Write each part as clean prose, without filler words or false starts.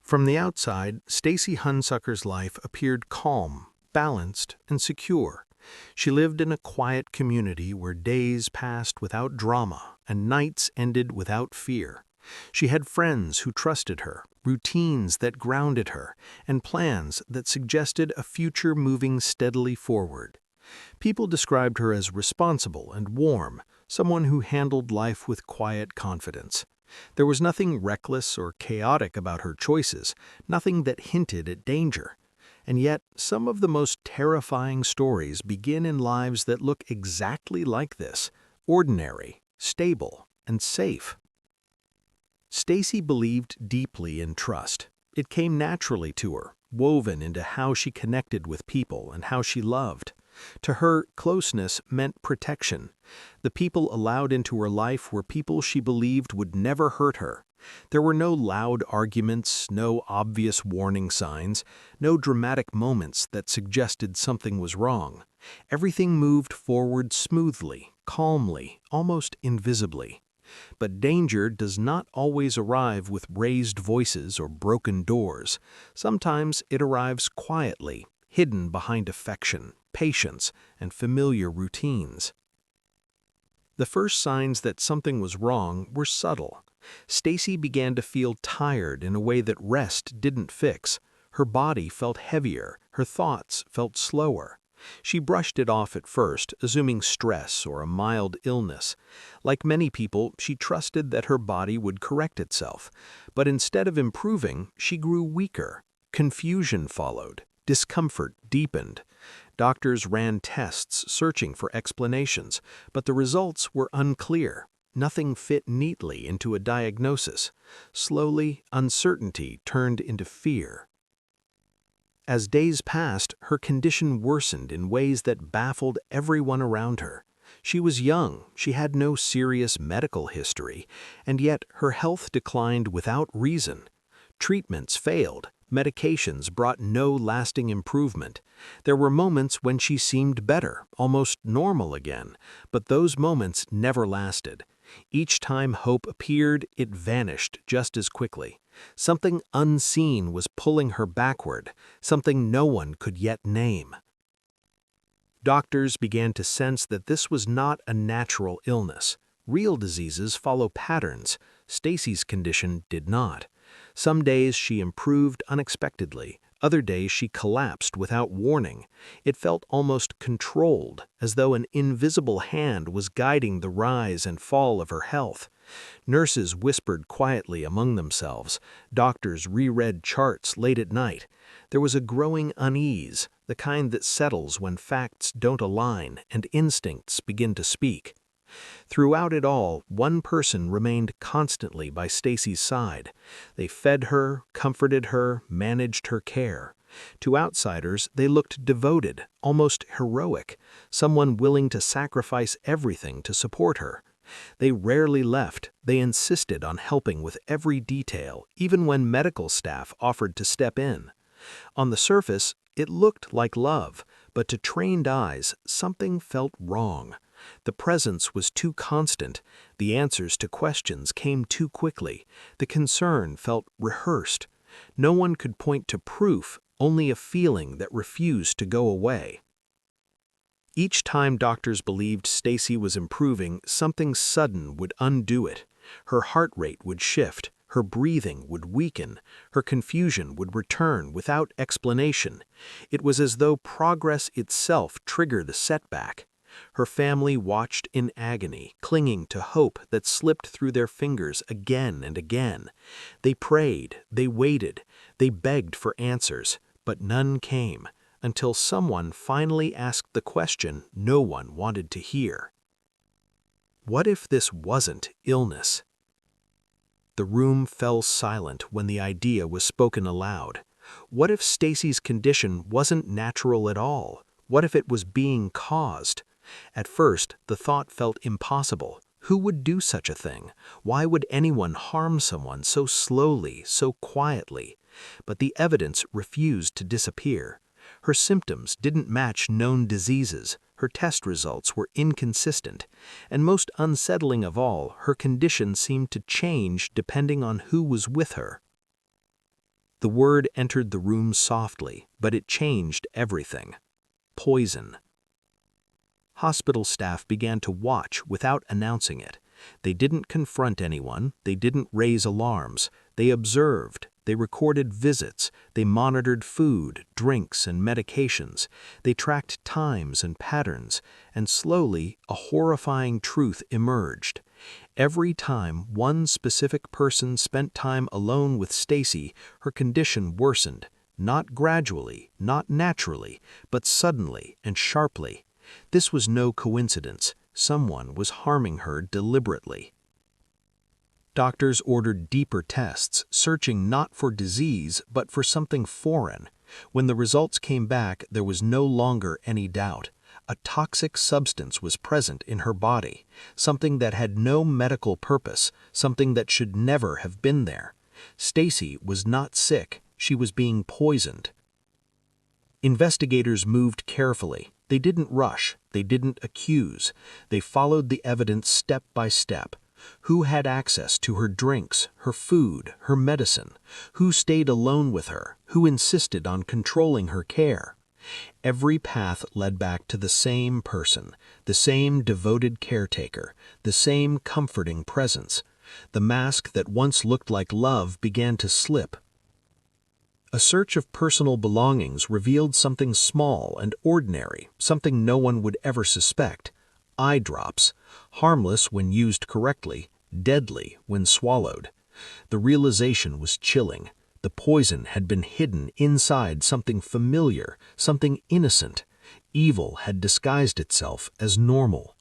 From the outside, Stacy Hunsucker's life appeared calm, balanced, and secure. She lived in a quiet community where days passed without drama and nights ended without fear. She had friends who trusted her, routines that grounded her, and plans that suggested a future moving steadily forward. People described her as responsible and warm, someone who handled life with quiet confidence. There was nothing reckless or chaotic about her choices, nothing that hinted at danger. And yet, some of the most terrifying stories begin in lives that look exactly like this: ordinary, stable, and safe. Stacy believed deeply in trust. It came naturally to her, woven into how she connected with people and how she loved. To her, closeness meant protection. The people allowed into her life were people she believed would never hurt her. There were no loud arguments, no obvious warning signs, no dramatic moments that suggested something was wrong. Everything moved forward smoothly, calmly, almost invisibly. But danger does not always arrive with raised voices or broken doors. Sometimes it arrives quietly, hidden behind affection, patience, and familiar routines. The first signs that something was wrong were subtle. Stacy began to feel tired in a way that rest didn't fix. Her body felt heavier, her thoughts felt slower. She brushed it off at first, assuming stress or a mild illness. Like many people, she trusted that her body would correct itself. But instead of improving, she grew weaker. Confusion followed. Discomfort deepened. Doctors ran tests searching for explanations, but the results were unclear. Nothing fit neatly into a diagnosis. Slowly, uncertainty turned into fear. As days passed, her condition worsened in ways that baffled everyone around her. She was young, she had no serious medical history, and yet her health declined without reason. Treatments failed. Medications brought no lasting improvement. There were moments when she seemed better, almost normal again, but those moments never lasted. Each time hope appeared, it vanished just as quickly. Something unseen was pulling her backward, something no one could yet name. Doctors began to sense that this was not a natural illness. Real diseases follow patterns. Stacy's condition did not. Some days she improved unexpectedly. Other days she collapsed without warning. It felt almost controlled, as though an invisible hand was guiding the rise and fall of her health. Nurses whispered quietly among themselves. Doctors reread charts late at night. There was a growing unease, the kind that settles when facts don't align and instincts begin to speak. Throughout it all, one person remained constantly by Stacy's side. They fed her, comforted her, managed her care. To outsiders, they looked devoted, almost heroic, someone willing to sacrifice everything to support her. They rarely left. They insisted on helping with every detail, even when medical staff offered to step in. On the surface, it looked like love, but to trained eyes, something felt wrong. The presence was too constant. The answers to questions came too quickly. The concern felt rehearsed. No one could point to proof, only a feeling that refused to go away. Each time doctors believed Stacy was improving, something sudden would undo it. Her heart rate would shift, her breathing would weaken, her confusion would return without explanation. It was as though progress itself triggered the setback. Her family watched in agony, clinging to hope that slipped through their fingers again and again. They prayed, they waited, they begged for answers, but none came, until someone finally asked the question no one wanted to hear. What if this wasn't illness? The room fell silent when the idea was spoken aloud. What if Stacy's condition wasn't natural at all? What if it was being caused? At first, the thought felt impossible. Who would do such a thing? Why would anyone harm someone so slowly, so quietly? But the evidence refused to disappear. Her symptoms didn't match known diseases. Her test results were inconsistent. And most unsettling of all, her condition seemed to change depending on who was with her. The word entered the room softly, but it changed everything. Poison. Hospital staff began to watch without announcing it. They didn't confront anyone, they didn't raise alarms. They observed, they recorded visits, they monitored food, drinks, and medications. They tracked times and patterns, and slowly a horrifying truth emerged. Every time one specific person spent time alone with Stacy, her condition worsened, not gradually, not naturally, but suddenly and sharply. This was no coincidence. Someone was harming her deliberately. Doctors ordered deeper tests, searching not for disease, but for something foreign. When the results came back, there was no longer any doubt. A toxic substance was present in her body, something that had no medical purpose, something that should never have been there. Stacy was not sick, she was being poisoned. Investigators moved carefully. They didn't rush, they didn't accuse. They followed the evidence step by step. Who had access to her drinks, her food, her medicine? Who stayed alone with her? Who insisted on controlling her care? Every path led back to the same person, the same devoted caretaker, the same comforting presence. The mask that once looked like love began to slip. A search of personal belongings revealed something small and ordinary, something no one would ever suspect. Eye drops, harmless when used correctly, deadly when swallowed. The realization was chilling. The poison had been hidden inside something familiar, something innocent. Evil had disguised itself as normal.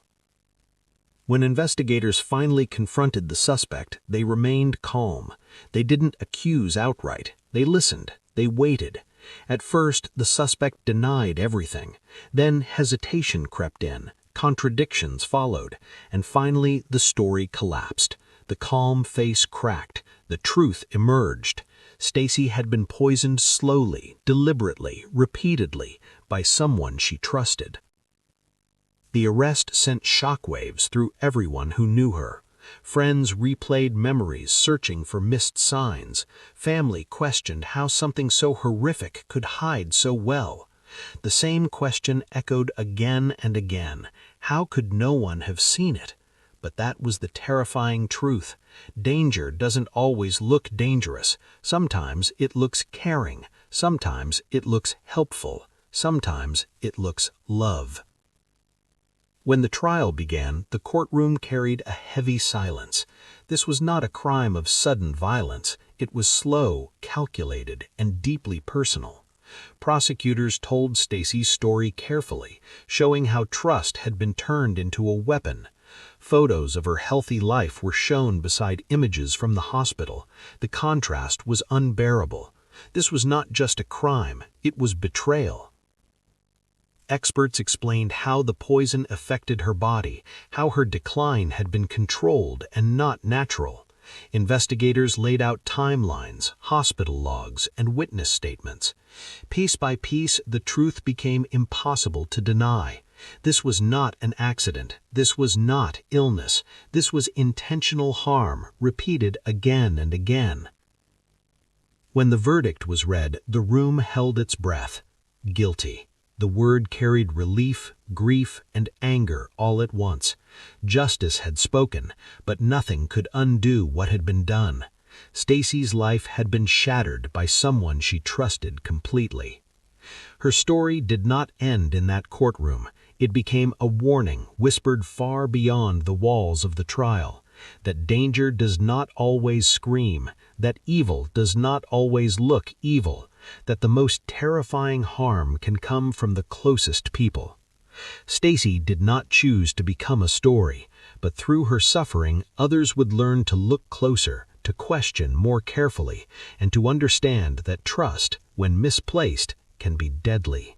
When investigators finally confronted the suspect, they remained calm. They didn't accuse outright. They listened. They waited. At first, the suspect denied everything. Then hesitation crept in. Contradictions followed. And finally, the story collapsed. The calm face cracked. The truth emerged. Stacy had been poisoned slowly, deliberately, repeatedly, by someone she trusted. The arrest sent shockwaves through everyone who knew her. Friends replayed memories, searching for missed signs. Family questioned how something so horrific could hide so well. The same question echoed again and again. How could no one have seen it? But that was the terrifying truth. Danger doesn't always look dangerous. Sometimes it looks caring. Sometimes it looks helpful. Sometimes it looks love. When the trial began, the courtroom carried a heavy silence. This was not a crime of sudden violence. It was slow, calculated, and deeply personal. Prosecutors told Stacy's story carefully, showing how trust had been turned into a weapon. Photos of her healthy life were shown beside images from the hospital. The contrast was unbearable. This was not just a crime, it was betrayal. Experts explained how the poison affected her body, how her decline had been controlled and not natural. Investigators laid out timelines, hospital logs, and witness statements. Piece by piece, the truth became impossible to deny. This was not an accident. This was not illness. This was intentional harm, repeated again and again. When the verdict was read, the room held its breath. Guilty. The word carried relief, grief, and anger all at once. Justice had spoken, but nothing could undo what had been done. Stacy's life had been shattered by someone she trusted completely. Her story did not end in that courtroom. It became a warning whispered far beyond the walls of the trial, that danger does not always scream, that evil does not always look evil, that the most terrifying harm can come from the closest people. Stacy did not choose to become a story, but through her suffering, others would learn to look closer, to question more carefully, and to understand that trust, when misplaced, can be deadly.